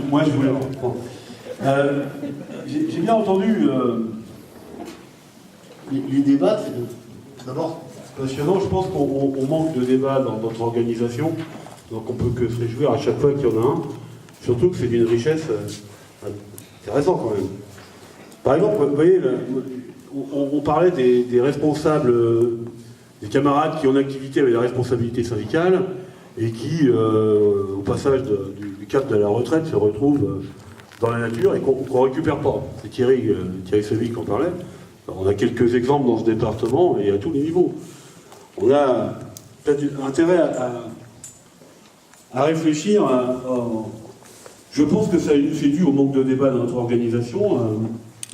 moi je voulais reprendre. J'ai bien entendu les débats. D'abord, c'est passionnant. Je pense qu'on manque de débats dans notre organisation. Donc on peut que se réjouir à chaque fois qu'il y en a un. Surtout que c'est d'une richesse intéressante quand même. Par exemple, vous voyez, on parlait des responsables, des camarades qui ont une activité avec la responsabilité syndicale et qui, au passage du cap de la retraite, se retrouvent dans la nature et qu'on ne récupère pas. C'est Thierry Seville qui en parlait. Alors, on a quelques exemples dans ce département et à tous les niveaux. On a peut-être intérêt à réfléchir je pense que c'est dû au manque de débat dans notre organisation,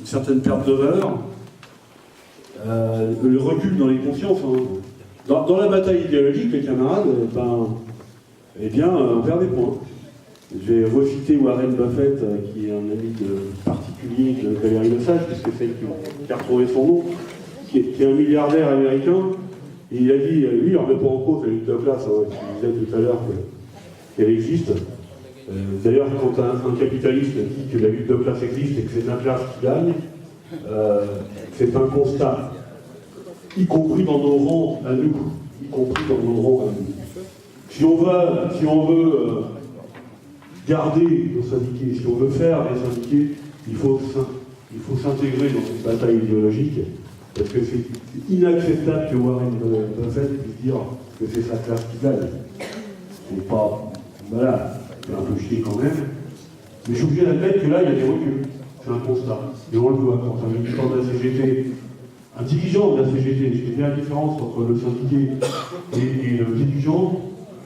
une certaine perte de valeur, le recul dans les consciences. Dans la bataille idéologique, les camarades, on perd des points. Je vais reciter Warren Buffett, qui est un ami particulier de Valérie Lesage, puisque c'est elle qui a retrouvé son nom, qui est un milliardaire américain. Et il a dit, lui, il ne remet pas en cause la lutte de classe, je disais tout à l'heure qu'elle existe. D'ailleurs, quand un capitaliste dit que la lutte de classe existe et que c'est la classe qui gagne, c'est un constat, y compris dans nos rangs à nous. Si on veut garder nos syndiqués, si on veut faire des syndiqués, il faut s'intégrer dans cette bataille idéologique, parce que c'est inacceptable que Warren Buffett puisse dire que c'est sa classe qui gagne. C'est pas... Voilà. C'est un peu chier quand même, mais je suis obligé d'admettre que là, il y a des reculs. C'est un constat. Et on le voit quand un militant de la CGT, un dirigeant de la CGT, je fais bien la différence entre le syndiqué et le dirigeant,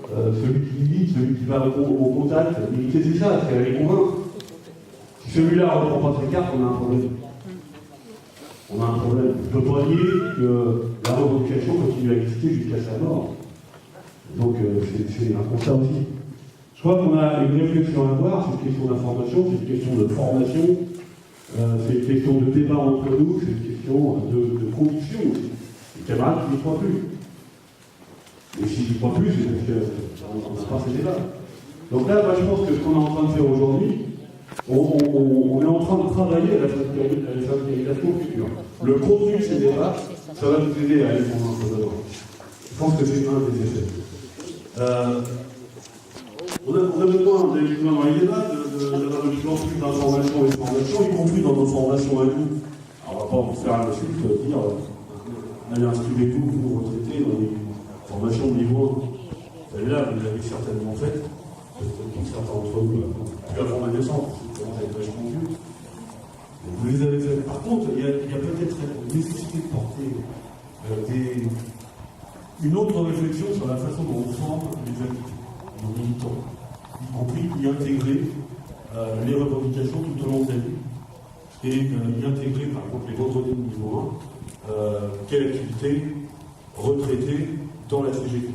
celui qui milite, celui qui va au contact. Militer, c'est ça, c'est aller convaincre. Si celui-là ne reprend pas ses cartes, on a un problème. On a un problème. On ne peut pas nier que la revendication continue à exister jusqu'à sa mort. Donc, c'est un constat aussi. Je crois qu'on a une réflexion à avoir, c'est une question d'information, c'est une question de formation, c'est une question de débat entre nous, c'est une question de conviction aussi. Les camarades qui n'y croient plus. Et s'ils n'y croient plus, c'est parce qu'on n'a pas ces débats. Donc là, moi, je pense que ce qu'on est en train de faire aujourd'hui, on est en train de travailler à la syndicalisation future. Le contenu de ces débats, ça va nous aider à aller convaincre d'abord. Je pense que c'est un des effets. On a besoin dans les débats d'avoir de plus en plus d'informations et de formations, y compris dans nos formations à nous. Alors on va pas faire un insulte, dire allez inscrivez vous retraités dans les formations de niveau 1. Celle-là, vous l'avez certainement faite, peut-être certains d'entre vous, plus avant ma naissance, vous commencez à être vachement vieux. Vous les avez faites. Par contre, il y a peut-être une nécessité de porter une autre réflexion sur la façon dont on forme les activités, nos militants, y compris y intégrer les revendications tout au long de la vie, et y intégrer, par exemple, les vendredis de niveau 1, quelle activité retraité dans la CGT.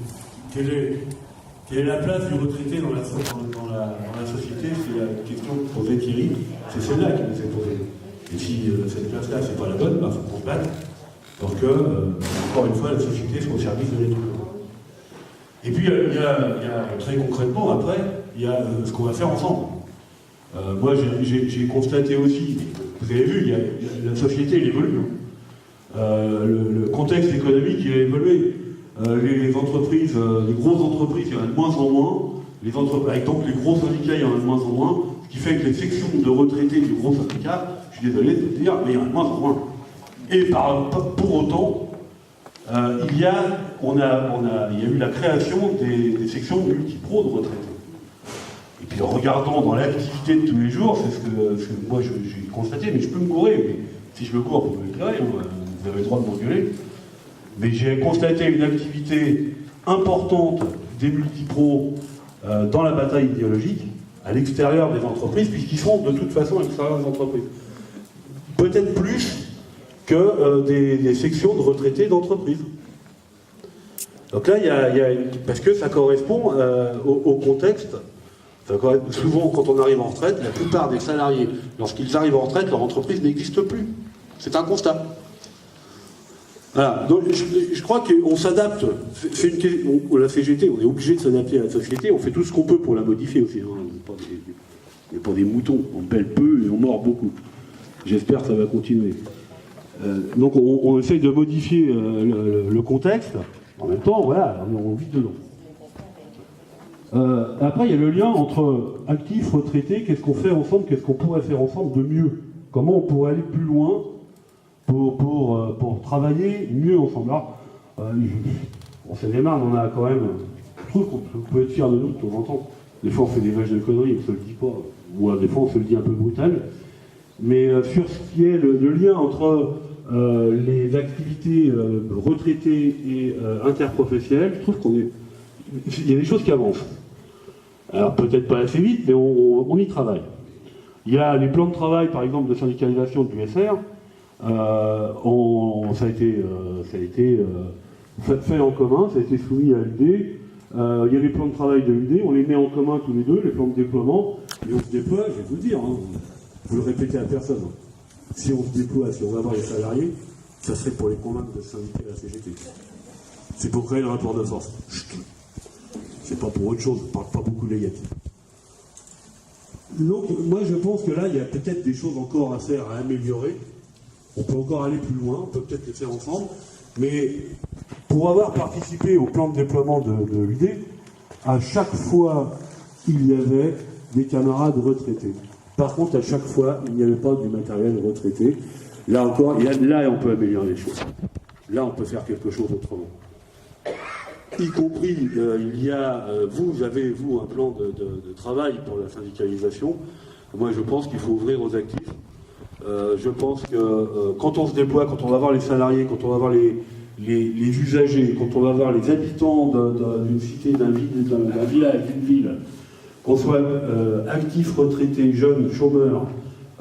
Quelle est la place du retraité dans la société? C'est la question que posait Thierry, c'est celle-là qui nous est posée. Et si cette place-là, c'est pas la bonne, il faut qu'on se batte pour que, encore une fois, la société soit au service de l'être humain. Et puis, il y a très concrètement, après, il y a ce qu'on va faire ensemble. Moi, j'ai constaté aussi, vous avez vu, la société, elle évolue. Le contexte économique, il a évolué. Les entreprises, les grosses entreprises, il y en a de moins en moins. Avec donc les gros syndicats, il y en a de moins en moins. Ce qui fait que les sections de retraités du gros syndicat, je suis désolé de le dire, mais il y en a de moins en moins. Et pour autant, il y a eu la création des sections multipro de retraités. Et puis en regardant dans l'activité de tous les jours, c'est ce que moi j'ai constaté, mais je peux me gourer, mais si je me gourre, vous me le direz, vous avez le droit de m'engueuler. Mais j'ai constaté une activité importante des multipros dans la bataille idéologique, à l'extérieur des entreprises, puisqu'ils sont de toute façon à l'extérieur des entreprises. Peut-être plus que des sections de retraités d'entreprise. Donc là, parce que ça correspond au contexte. Souvent, quand on arrive en retraite, la plupart des salariés, lorsqu'ils arrivent en retraite, leur entreprise n'existe plus. C'est un constat. Voilà. Donc, je crois qu'on s'adapte. La CGT, on est obligé de s'adapter à la société. On fait tout ce qu'on peut pour la modifier aussi. n'est pas des moutons, on pèle peu et on mord beaucoup. J'espère que ça va continuer. Donc on essaye de modifier le contexte, en même temps, voilà, on vit dedans. Après, il y a le lien entre actifs, retraités, qu'est-ce qu'on fait ensemble, qu'est-ce qu'on pourrait faire ensemble de mieux. Comment on pourrait aller plus loin pour travailler mieux ensemble. Alors, on s'est démarre, on a quand même... Je trouve qu'on peut être fier de nous de temps en temps. Des fois, on fait des vaches de conneries, on se le dit pas. Ou des fois, on se le dit un peu brutal. Mais sur ce qui est le lien entre les activités retraitées et interprofessionnelles, je trouve il y a des choses qui avancent. Alors peut-être pas assez vite, mais on y travaille. Il y a les plans de travail, par exemple, de syndicalisation de l'USR. Ça a été fait en commun, ça a été soumis à l'UD. Il y a les plans de travail de l'UD, on les met en commun tous les deux, les plans de déploiement, et on se déploie, je vais vous le dire, hein, vous le répétez à personne. Si on se déploie, si on va voir les salariés, ça serait pour les convaincre de syndiquer la CGT. C'est pour créer le rapport de force. C'est pas pour autre chose, on ne parle pas beaucoup de négatif. Donc, moi je pense que là, il y a peut-être des choses encore à faire, à améliorer. On peut encore aller plus loin, on peut peut-être les faire ensemble. Mais pour avoir participé au plan de déploiement de l'UD, à chaque fois, il y avait des camarades retraités. Par contre, à chaque fois, il n'y avait pas du matériel retraité. Là encore, là, on peut améliorer les choses. Là, on peut faire quelque chose autrement. Y compris, il y a, vous avez, un plan de travail pour la syndicalisation. Moi, je pense qu'il faut ouvrir aux actifs. Je pense que quand on se déploie, quand on va voir les salariés, quand on va voir les usagers, quand on va voir les habitants d'une cité, d'un village, d'une ville, qu'on soit actifs, retraités, jeunes, chômeurs,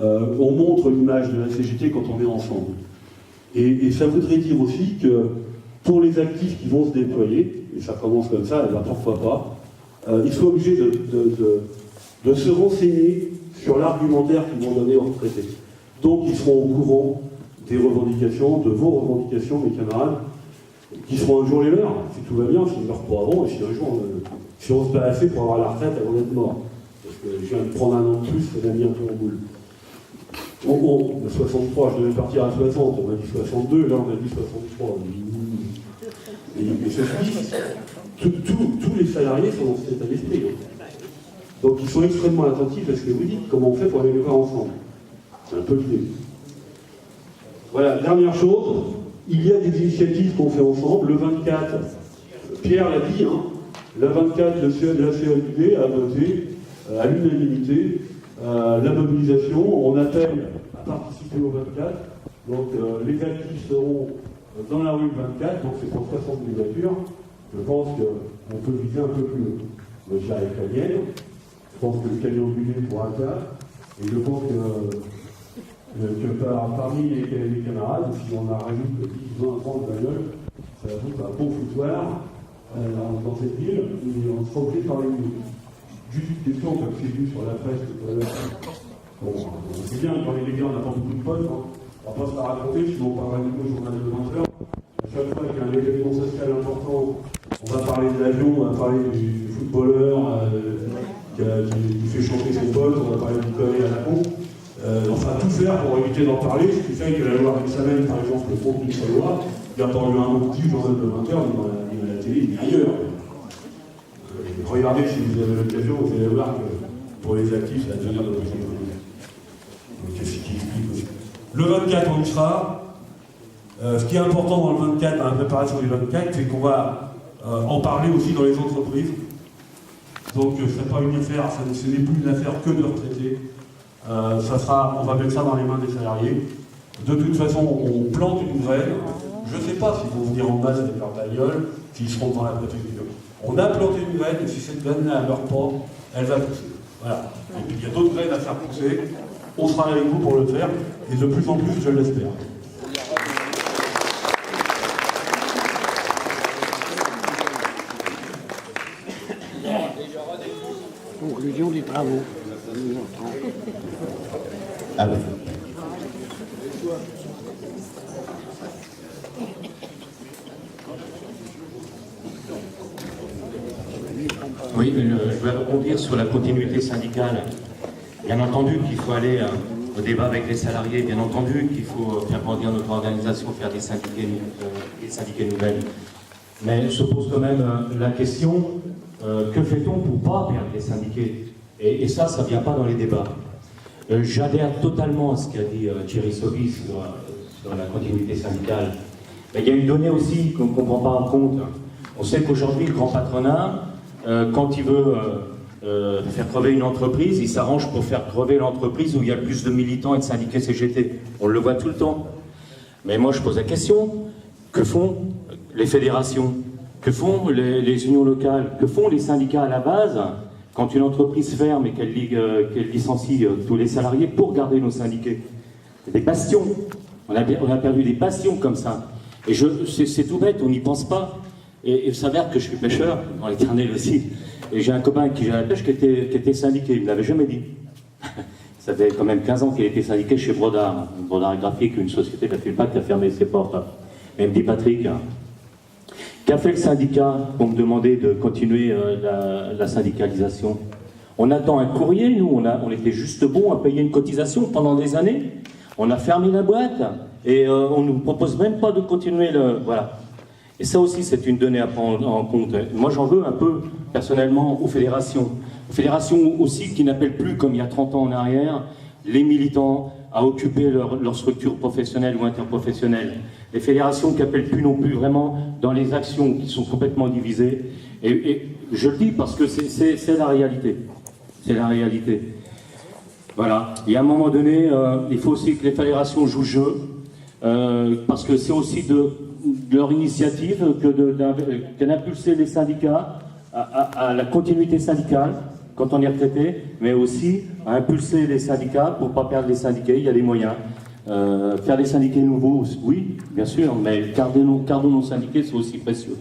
on montre l'image de la CGT quand on est ensemble. Et ça voudrait dire aussi que pour les actifs qui vont se déployer, et ça commence comme ça, et ben pourquoi pas, ils sont obligés de se renseigner sur l'argumentaire qu'ils vont donner aux retraités. Donc ils seront au courant des revendications, de vos revendications, mes camarades, qui seront un jour les leurs. Si tout va bien, si on ne meurt pas avant, et si un jour, si on se bat assez pour avoir la retraite avant d'être mort. Parce que je viens de prendre un an de plus, ça m'a mis un peu en boule. De 63, je devais partir à 60, on m'a dit 62, là on a dit 63. Et ceci, tous les salariés sont dans cet état d'esprit. Donc ils sont extrêmement attentifs à ce que vous dites, comment on fait pour aller les voir ensemble. C'est un peu l'idée. Voilà, dernière chose, il y a des initiatives qu'on fait ensemble. Le 24, Pierre l'a dit, hein, le 24, la CELUD a voté à l'unanimité la mobilisation. On appelle à participer au 24. Donc les actifs seront dans la rue le 24, donc c'est pour 70 voitures. Je pense qu'on peut viser un peu plus haut. Moi, j'y arrive la mienne. Je pense que le camion budget pour un cas. Et je pense que parmi les camarades, si on a rajoute 10, 20, 30 bagnoles, ça ajoute un bon foutoir dans cette ville, et on sera obligé de parler juste une question, comme c'est vu sur la presse tout à l'heure. Bon, c'est bien, quand les gars, on n'a pas beaucoup de potes, hein. On va pas se la raconter, sinon on parlera du journal de 20 heures. À chaque fois qu'il y a un événement social important, on va parler de l'avion, on va parler du footballeur qui fait chanter ses potes, on va parler du connerie à la con. On va tout faire pour éviter d'en parler, ce qui fait que la loi Rebsamen, par exemple, le contenu de sa loi, il n'y a pas eu un petit journal de 20 heures, ni à la télé, ni ailleurs. Regardez si vous avez l'occasion, vous allez voir que pour les actifs, ça va devenir de plus en plus. Donc c'est ce qui explique aussi. Le 24, on y sera. Ce qui est important dans le 24, dans la préparation du 24, c'est qu'on va en parler aussi dans les entreprises. Donc ce n'est pas une affaire, ce n'est plus une affaire que de retraités. On va mettre ça dans les mains des salariés. De toute façon, on plante une graine. Je ne sais pas s'ils vont venir en masse avec leur bagnole, s'ils seront dans la préfecture. On a planté une graine, et si cette graine-là ne meurt pas, elle va pousser. Voilà. Et puis il y a d'autres graines à faire pousser. On sera avec vous pour le faire, et de plus en plus, je l'espère. Conclusion des travaux. Alors. Oui, je vais rebondir sur la continuité syndicale Bien entendu qu'il faut aller au débat avec les salariés, bien entendu qu'il faut faire grandir notre organisation, faire des syndiqués nouvelles. Mais se pose quand même la question, que fait-on pour pas perdre les syndiqués? Et ça ne vient pas dans les débats. J'adhère totalement à ce qu'a dit Thierry Sobis sur la continuité syndicale. Mais il y a une donnée aussi qu'on ne comprend pas en compte. On sait qu'aujourd'hui, le grand patronat, quand il veut faire crever une entreprise, il s'arrange pour faire crever l'entreprise où il y a le plus de militants et de syndiqués CGT. On le voit tout le temps. Mais moi, je pose la question, que font les fédérations? Que font les unions locales? Que font les syndicats à la base quand une entreprise ferme et qu'elle licencie tous les salariés pour garder nos syndiqués? Des bastions. On a perdu des bastions comme ça. Et c'est tout bête, on n'y pense pas. Et il s'avère que je suis pêcheur, dans l'éternel aussi. Et j'ai un copain qui gère la pêche qui était syndiqué, il ne me l'avait jamais dit. Ça fait quand même 15 ans qu'il était syndiqué chez Brodard. Brodard Graphique, une société de la Fulpac qui a fermé ses portes. Et il me dit, Patrick, qu'a fait le syndicat pour me demander de continuer la syndicalisation? On attend un courrier, nous, on était juste bon à payer une cotisation pendant des années. On a fermé la boîte et on ne nous propose même pas de continuer voilà. Et ça aussi, c'est une donnée à prendre en compte. Moi, j'en veux un peu, personnellement, aux fédérations. Aux fédérations aussi qui n'appellent plus, comme il y a 30 ans en arrière, les militants à occuper leur structure professionnelle ou interprofessionnelle. Les fédérations qui n'appellent plus non plus vraiment dans les actions qui sont complètement divisées. Et je le dis parce que c'est la réalité. C'est la réalité. Voilà. Et à un moment donné, il faut aussi que les fédérations jouent le jeu, parce que c'est aussi de leur initiative que d'impulser les syndicats à la continuité syndicale quand on est retraité, mais aussi à impulser les syndicats pour ne pas perdre les syndiqués. Il y a des moyens. Faire des syndiqués nouveaux, oui, bien sûr, mais gardons nos syndiqués, c'est aussi précieux.